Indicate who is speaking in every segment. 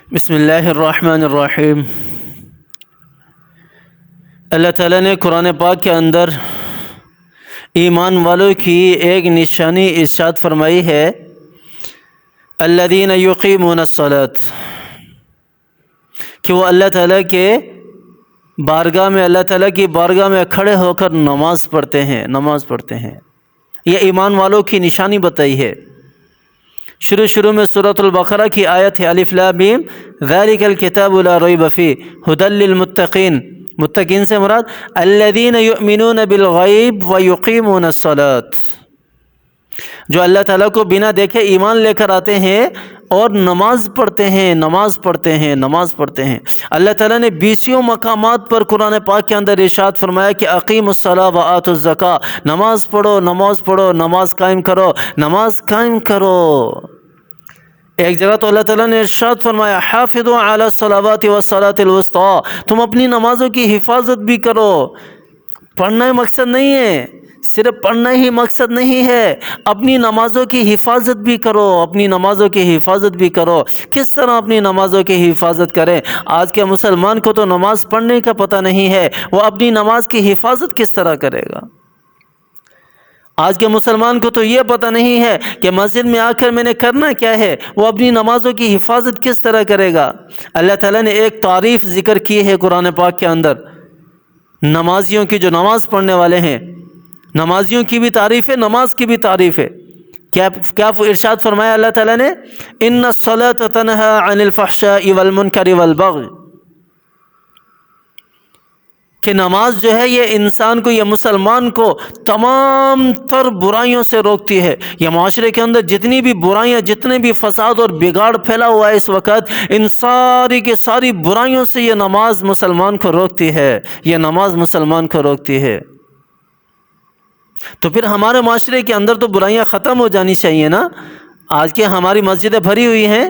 Speaker 1: بسم اللہ الرحمن الرحیم۔ اللہ تعالیٰ نے قرآن پاک کے اندر ایمان والوں کی ایک نشانی ارشاد فرمائی ہے، الذین یقیمون الصلاۃ، کہ وہ اللہ تعالیٰ کے بارگاہ میں کھڑے ہو کر نماز پڑھتے ہیں۔ یہ ایمان والوں کی نشانی بتائی ہے۔ شروع میں سورۃ البقرہ کی آیت ہے، الف لام میم ذالک الکتاب لا ریب فیہ ھدی للمتقین۔ متقین سے مراد الذین یؤمنون بالغیب ویقیمون الصلاۃ، جو اللہ تعالیٰ کو بنا دیکھے ایمان لے کر آتے ہیں اور نماز پڑھتے ہیں۔ اللہ تعالیٰ نے 20 مقامات پر قرآن پاک کے اندر ارشاد فرمایا کہ اقیموا الصلاۃ وآتوا الزکاۃ، نماز پڑھو، نماز قائم کرو۔ ایک جگہ تو اللہ تعالیٰ نے ارشاد فرمایا، حافظوا علی الصلوات والصلاۃ الوسطی، تم اپنی نمازوں کی حفاظت بھی کرو۔ پڑھنا مقصد نہیں ہے، صرف پڑھنا ہی مقصد نہیں ہے، اپنی نمازوں کی حفاظت بھی کرو۔ کس طرح اپنی نمازوں کی حفاظت کریں؟ آج کے مسلمان کو تو نماز پڑھنے کا پتہ نہیں ہے، وہ اپنی نماز کی حفاظت کس طرح کرے گا؟ آج کے مسلمان کو تو یہ پتہ نہیں ہے کہ مسجد میں آ کر میں نے کرنا کیا ہے، وہ اپنی نمازوں کی حفاظت کس طرح کرے گا؟ اللہ تعالیٰ نے ایک تعریف ذکر کی ہے قرآن پاک کے اندر، نمازیوں کی، جو نماز پڑھنے والے ہیں، نمازیوں کی بھی تعریف ہے، نماز کی بھی تعریف ہے۔ کیا ارشاد فرمایا اللہ تعالیٰ نے؟ ان الصلاۃ تنہی عن الفحشاء والمنکر والبغی، کہ نماز جو ہے یہ انسان کو، یہ مسلمان کو تمام تر برائیوں سے روکتی ہے۔ یہ معاشرے کے اندر جتنی بھی برائیاں، جتنے بھی فساد اور بگاڑ پھیلا ہوا ہے اس وقت، ان ساری کی ساری برائیوں سے یہ نماز مسلمان کو روکتی ہے۔ تو پھر ہمارے معاشرے کے اندر تو برائیاں ختم ہو جانی چاہیے نا۔ آج کے ہماری مسجدیں بھری ہوئی ہیں،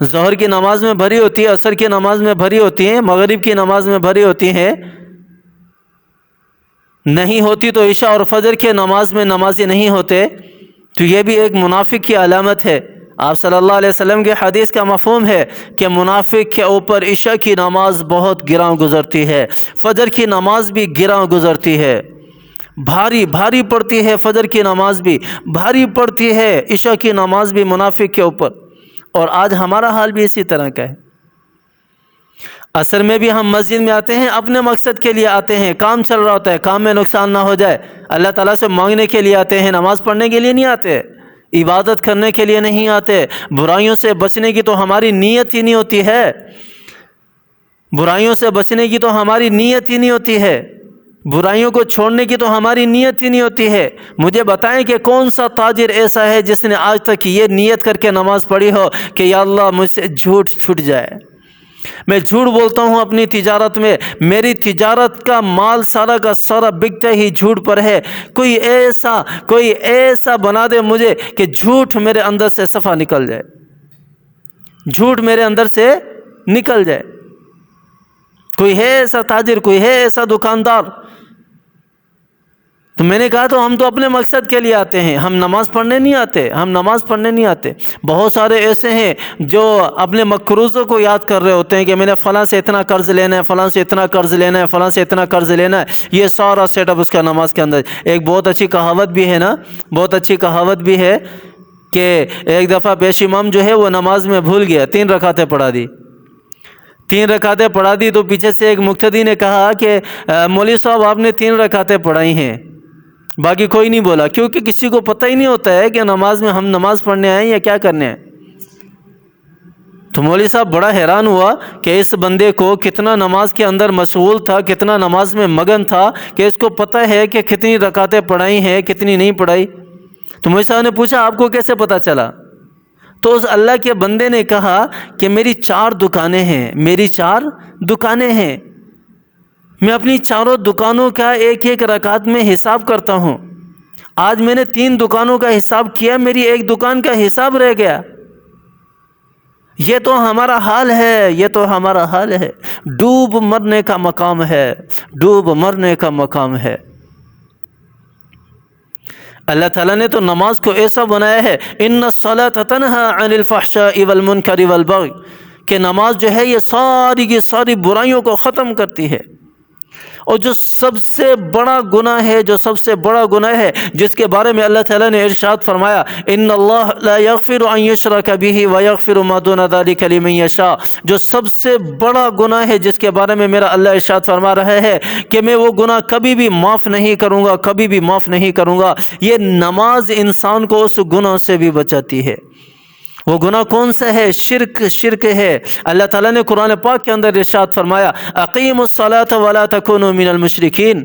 Speaker 1: ظہر کی نماز میں بھری ہوتی ہے، عصر کی نماز میں بھری ہوتی ہیں، مغرب کی نماز میں بھری ہوتی ہیں، نہیں ہوتی تو عشاء اور فجر کے نماز میں نمازی نہیں ہوتے، تو یہ بھی ایک منافق کی علامت ہے۔ آپ صلی اللہ علیہ وسلم کے حدیث کا مفہوم ہے کہ منافق کے اوپر عشاء کی نماز بہت گراں گزرتی ہے، فجر کی نماز بھی گراں گزرتی ہے، بھاری پڑتی ہے، فجر کی نماز بھی بھاری پڑتی ہے، عشاء کی نماز بھی منافق کے اوپر۔ اور آج ہمارا حال بھی اسی طرح کا ہے۔ عصر میں بھی ہم مسجد میں آتے ہیں، اپنے مقصد کے لیے آتے ہیں، کام چل رہا ہوتا ہے، کام میں نقصان نہ ہو جائے، اللہ تعالیٰ سے مانگنے کے لیے آتے ہیں، نماز پڑھنے کے لیے نہیں آتے، عبادت کرنے کے لیے نہیں آتے۔ برائیوں سے بچنے کی تو ہماری نیت ہی نہیں ہوتی ہے، برائیوں کو چھوڑنے کی تو ہماری نیت ہی نہیں ہوتی ہے۔ مجھے بتائیں کہ کون سا تاجر ایسا ہے جس نے آج تک یہ نیت کر کے نماز پڑھی ہو کہ یا اللہ مجھ سے جھوٹ چھٹ جائے، میں جھوٹ بولتا ہوں اپنی تجارت میں، میری تجارت کا مال سارا کا سارا بکتا ہی جھوٹ پر ہے، کوئی ایسا بنا دے مجھے کہ جھوٹ میرے اندر سے صفا نکل جائے، کوئی ہے ایسا تاجر، کوئی ہے ایسا دکاندار؟ تو میں نے کہا تو ہم تو اپنے مقصد کے لیے آتے ہیں، ہم نماز پڑھنے نہیں آتے۔ بہت سارے ایسے ہیں جو اپنے مقروضوں کو یاد کر رہے ہوتے ہیں کہ میں نے فلاں سے اتنا قرض لینا ہے، فلاں سے اتنا قرض لینا ہے، یہ سارا سیٹ اپ اس کا نماز کے اندر۔ ایک بہت اچھی کہاوت بھی ہے کہ ایک دفعہ پیش امام جو ہے وہ نماز میں بھول گیا، 3 رکعتیں پڑھا دی تو پیچھے سے ایک مقتدی نے کہا کہ مولوی صاحب آپ نے 3 رکعتیں پڑھائی ہیں، باقی کوئی نہیں بولا، کیونکہ کسی کو پتہ ہی نہیں ہوتا ہے کہ نماز میں ہم نماز پڑھنے آئے یا کیا کرنے آئے۔ تو مولوی صاحب بڑا حیران ہوا کہ اس بندے کو کتنا نماز کے اندر مشغول تھا، کتنا نماز میں مگن تھا کہ اس کو پتہ ہے کہ کتنی رکعتیں پڑھائی ہیں، کتنی نہیں پڑھائی۔ تو مولوی صاحب نے پوچھا آپ کو کیسے پتہ چلا؟ تو اس اللہ کے بندے نے کہا کہ میری 4 دکانیں ہیں، میں اپنی 4 دکانوں کا ایک رکعت میں حساب کرتا ہوں۔ آج میں نے 3 دکانوں کا حساب کیا، میری 1 دکان کا حساب رہ گیا۔ یہ تو ہمارا حال ہے، ڈوب مرنے کا مقام ہے۔ اللہ تعالیٰ نے تو نماز کو ایسا بنایا ہے، ان الصلاۃ تنہی عن الفحشاء والمنکر والبغی، کہ نماز جو ہے یہ ساری کی ساری برائیوں کو ختم کرتی ہے، اور جو سب سے بڑا گناہ ہے، جو سب سے بڑا گناہ ہے جس کے بارے میں اللہ تعالیٰ نے ارشاد فرمایا ان اللہ لا یغفر ان یشرک بہ ویغفر ما دون ذلک لمن یشاء، جو سب سے بڑا گناہ ہے جس کے بارے میں میرا اللہ ارشاد فرما رہا ہے کہ میں وہ گناہ کبھی بھی معاف نہیں کروں گا، کبھی بھی معاف نہیں کروں گا۔ یہ نماز انسان کو اس گناہ سے بھی بچاتی ہے۔ وہ گناہ کون سا ہے؟ شرک ہے۔ اللہ تعالیٰ نے قرآن پاک کے اندر ارشاد فرمایا اقیموا الصلاۃ ولا تکونوا من المشرکین،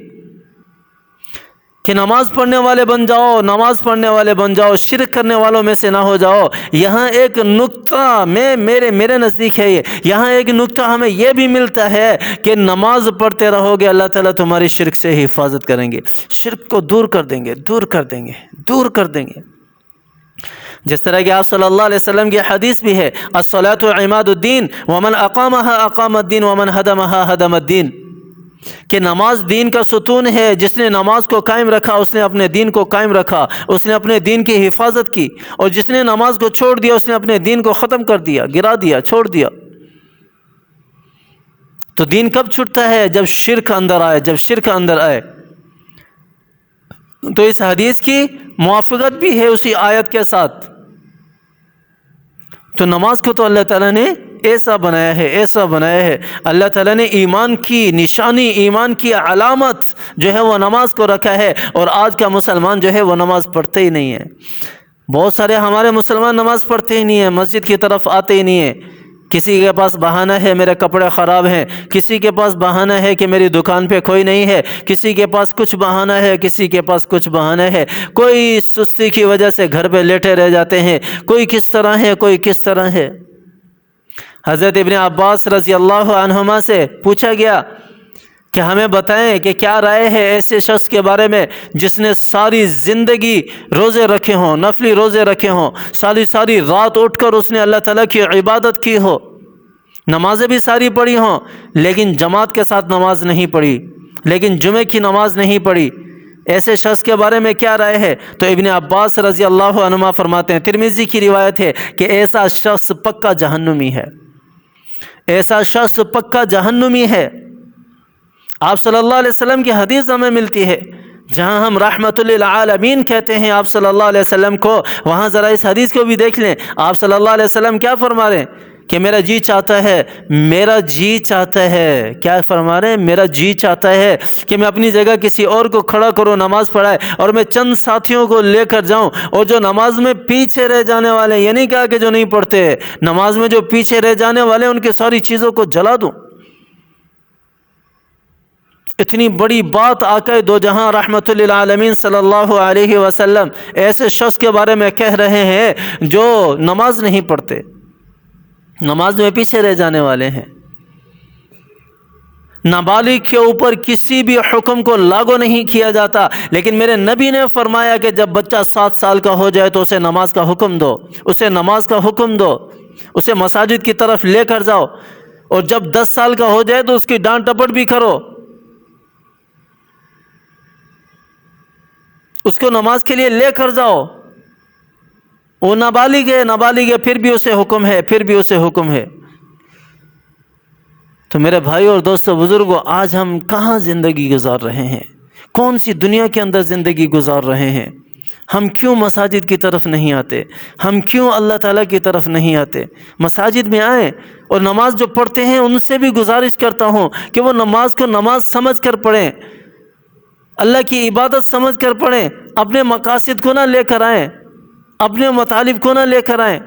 Speaker 1: کہ نماز پڑھنے والے بن جاؤ، نماز پڑھنے والے بن جاؤ، شرک کرنے والوں میں سے نہ ہو جاؤ۔ یہاں ایک نقطہ میرے نزدیک ہے، یہاں ایک نقطہ ہمیں یہ بھی ملتا ہے کہ نماز پڑھتے رہو گے اللہ تعالیٰ تمہاری شرک سے حفاظت کریں گے، شرک کو دور کر دیں گے، دور کر دیں گے، دور کر دیں گے۔ جس طرح کہ آپ صلی اللہ علیہ وسلم کی حدیث بھی ہے الصلاۃ عماد الدین ومن اقامها اقام الدین ومن هدمها هدم الدین، کہ نماز دین کا ستون ہے، جس نے نماز کو قائم رکھا اس نے اپنے دین کو قائم رکھا، اس نے اپنے دین کی حفاظت کی، اور جس نے نماز کو چھوڑ دیا اس نے اپنے دین کو ختم کر دیا، گرا دیا، چھوڑ دیا۔ تو دین کب چھوٹتا ہے؟ جب شرک اندر آئے، جب شرک اندر آئے۔ تو اس حدیث کی موافقت بھی ہے اسی آیت کے ساتھ۔ تو نماز کو تو اللہ تعالیٰ نے ایسا بنایا ہے، ایسا بنایا ہے، اللہ تعالیٰ نے ایمان کی نشانی، ایمان کی علامت جو ہے وہ نماز کو رکھا ہے، اور آج کا مسلمان جو ہے وہ نماز پڑھتے ہی نہیں ہے۔ بہت سارے ہمارے مسلمان نماز پڑھتے ہی نہیں ہیں، مسجد کی طرف آتے ہی نہیں ہیں۔ کسی کے پاس بہانہ ہے میرے کپڑے خراب ہیں، کسی کے پاس بہانہ ہے کہ میری دکان پہ کوئی نہیں ہے، کسی کے پاس کچھ بہانہ ہے، کسی کے پاس کچھ بہانہ ہے، کوئی سستی کی وجہ سے گھر پہ لیٹے رہ جاتے ہیں، کوئی کس طرح ہے، کوئی کس طرح ہے۔ حضرت ابن عباس رضی اللہ عنہما سے پوچھا گیا کہ ہمیں بتائیں کہ کیا رائے ہے ایسے شخص کے بارے میں جس نے ساری زندگی روزے رکھے ہوں، نفلی روزے رکھے ہوں، ساری رات اٹھ کر اس نے اللہ تعالیٰ کی عبادت کی ہو، نمازیں بھی ساری پڑھی ہوں، لیکن جماعت کے ساتھ نماز نہیں پڑھی، لیکن جمعے کی نماز نہیں پڑھی، ایسے شخص کے بارے میں کیا رائے ہے؟ تو ابن عباس رضی اللہ عنہما فرماتے ہیں، ترمذی کی روایت ہے کہ ایسا شخص پکا جہنمی ہے، ایسا شخص پکا جہنمی ہے۔ آپ صلی اللہ علیہ وسلم کی حدیث ہمیں ملتی ہے، جہاں ہم رحمت للعالمین کہتے ہیں آپ صلی اللہ علیہ وسلم کو، وہاں ذرا اس حدیث کو بھی دیکھ لیں۔ آپ صلی اللہ علیہ وسلم کیا فرما رہے ہیں کہ میرا جی چاہتا ہے، میرا جی چاہتا ہے، کیا فرما رہے ہیں؟ میرا جی چاہتا ہے کہ میں اپنی جگہ کسی اور کو کھڑا کروں، نماز پڑھائے، اور میں چند ساتھیوں کو لے کر جاؤں، اور جو نماز میں پیچھے رہ جانے والے، یہ نہیں کہا کہ جو نہیں پڑھتے، نماز میں جو پیچھے رہ جانے والے ان کی ساری چیزوں کو جلا دوں۔ اتنی بڑی بات آقا دو جہاں رحمت للعالمین صلی اللہ علیہ وسلم ایسے شخص کے بارے میں کہہ رہے ہیں جو نماز نہیں پڑھتے، نماز میں پیچھے رہ جانے والے ہیں۔ نابالغ کے اوپر کسی بھی حکم کو لاگو نہیں کیا جاتا، لیکن میرے نبی نے فرمایا کہ جب بچہ 7 سال کا ہو جائے تو اسے نماز کا حکم دو، اسے نماز کا حکم دو، اسے مساجد کی طرف لے کر جاؤ، اور جب 10 سال کا ہو جائے تو اس کی ڈانٹ ٹپٹ بھی کرو، اس کو نماز کے لیے لے کر جاؤ۔ وہ نابالغ ہے پھر بھی اسے حکم ہے، پھر بھی اسے حکم ہے۔ تو میرے بھائیو اور دوستو بزرگوں، آج ہم کہاں زندگی گزار رہے ہیں؟ کون سی دنیا کے اندر زندگی گزار رہے ہیں؟ ہم کیوں مساجد کی طرف نہیں آتے؟ ہم کیوں اللہ تعالیٰ کی طرف نہیں آتے؟ مساجد میں آئیں، اور نماز جو پڑھتے ہیں ان سے بھی گزارش کرتا ہوں کہ وہ نماز کو نماز سمجھ کر پڑھیں، اللہ کی عبادت سمجھ کر پڑھیں، اپنے مقاصد کو نہ لے کر آئیں، اپنے مطالب کو نہ لے کر آئیں،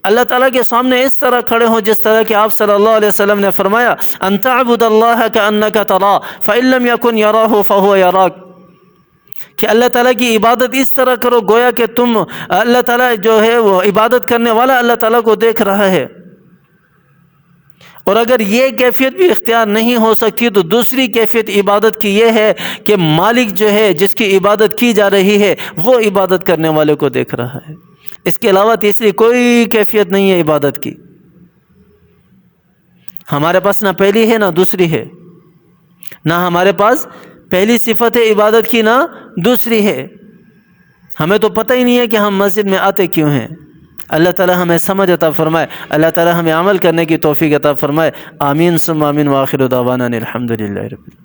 Speaker 1: اللہ تعالیٰ کے سامنے اس طرح کھڑے ہوں جس طرح کہ آپ صلی اللہ علیہ وسلم نے فرمایا ان تعبد اللہ کأنک تراہ فإن لم یکن یراہ فہو یراک، کہ اللہ تعالیٰ کی عبادت اس طرح کرو گویا کہ تم اللہ تعالیٰ جو ہے وہ عبادت کرنے والا اللہ تعالیٰ کو دیکھ رہا ہے۔ اور اگر یہ کیفیت بھی اختیار نہیں ہو سکتی تو دوسری کیفیت عبادت کی یہ ہے کہ مالک جو ہے جس کی عبادت کی جا رہی ہے وہ عبادت کرنے والے کو دیکھ رہا ہے۔ اس کے علاوہ تیسری کوئی کیفیت نہیں ہے عبادت کی۔ ہمارے پاس نہ پہلی ہے نہ دوسری ہے، نہ ہمارے پاس پہلی صفت ہے عبادت کی نہ دوسری ہے۔ ہمیں تو پتہ ہی نہیں ہے کہ ہم مسجد میں آتے کیوں ہیں، اللہ تعالی ہمیں سمجھ عطا فرمائے، اللہ تعالی ہمیں عمل کرنے کی توفیق عطا فرمائے۔ آمین ثم آمین، وآخر دعوانا الحمدللہ رب العالمین۔